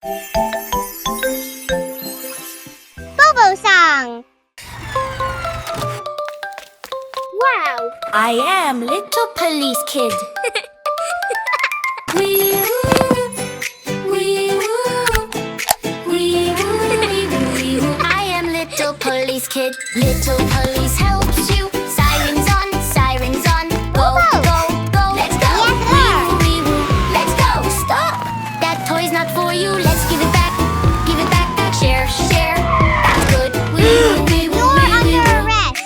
Bobo song. Wow! I am little police kid. Wee woo, wee woo, wee woo, wee woo, wee woo. I am little police kid. Little police helps you. Sirens on, go, Bobo. go, go. Let's go. Yes, sir. Wee woo, wee woo. Let's go. Stop. That toy's not for you. Let's give it back. Give it back, back. Share, share. That's good. Wee woo, wee woo, You're wee woo. under arrest.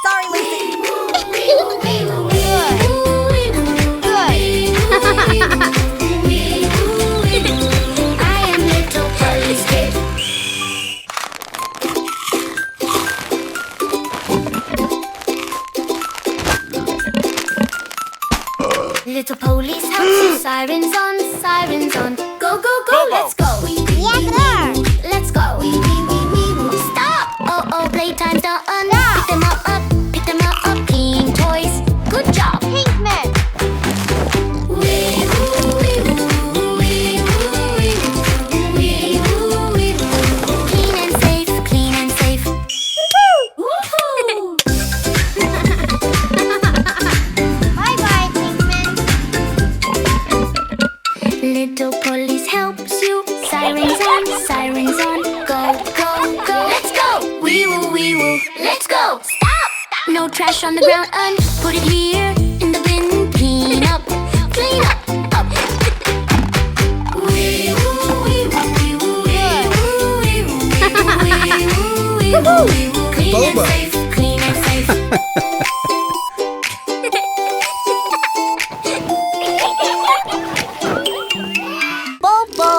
Sorry, Lucy. I am little police kid. Little police helps you. Sirens on. Go, go, go. Bobo. Let's go. Yes, sir. Let's go. Stop. Oh, playtime's done. Pick them up. Clean toys. Good job. Pinkman. Wee woo, wee woo, wee woo, wee woo, wee woo, wee woo. Clean and safe. Woohoo! Bye-bye, Pinkman. Little police helps you. Sirens on. Go, go, go. Let's go. Wee woo. Let's go. Stop. No trash on the ground. Put it here in the bin. Clean up. Up. Wee woo, wee woo, wee woo, wee woo, wee woo, wee woo, wee woo, wee woo. Bobo. Clean and safe. Bobo.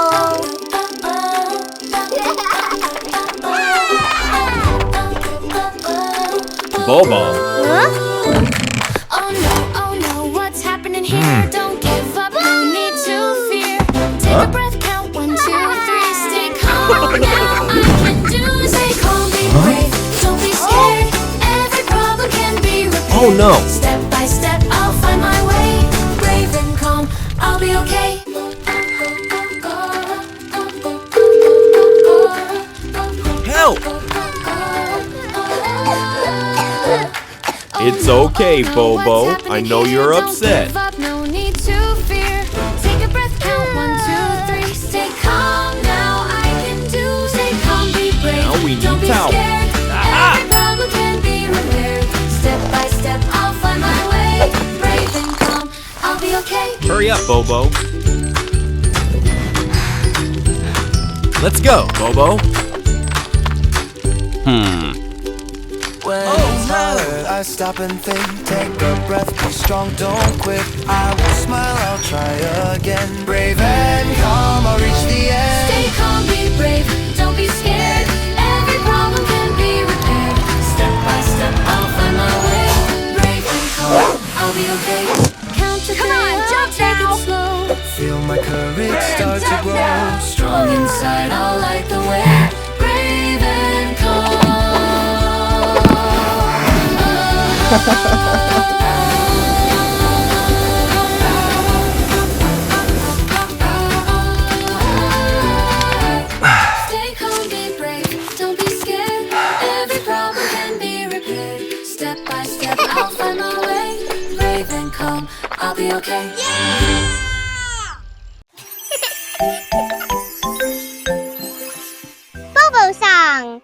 Bobo. Huh? Oh no, what's happening here? Don't give up, no need to fear. Take a breath, count 1, 2, 3. Stay calm now, I can do. Stay calm, be brave, don't be scared. Every problem can be repaired. Oh no. Step by step, I'll find my way. Brave and calm, I'll be okay. Help! It's okay, Bobo. I know you're upset. No need to fear. Take a breath, count 1, 2, 3. Stay calm now. I can do. Stay calm, be brave. Now we need Don't be towels. scared. Aha! Every problem can be repaired. Step by step, I'll find my way. Brave and calm, I'll be okay. Hurry up, Bobo. Let's go, Bobo. When it's hard, I stop and think. Take a breath, be strong, don't quit. I will smile, I'll try again. Brave and calm, I'll reach the end. Stay calm, be brave. Don't be scared. Every problem can be repaired. Step by step, I'll find my way. Brave and calm, I'll be okay. Count to 3. Come on, jump take now. it slow. Feel my courage start to grow. Strong inside, I'll light the way. Brave and calm. Stay calm, be brave, don't be scared. Every problem can be repaired. Step by step, I'll find my way. Brave and calm, I'll be okay. Bobo song.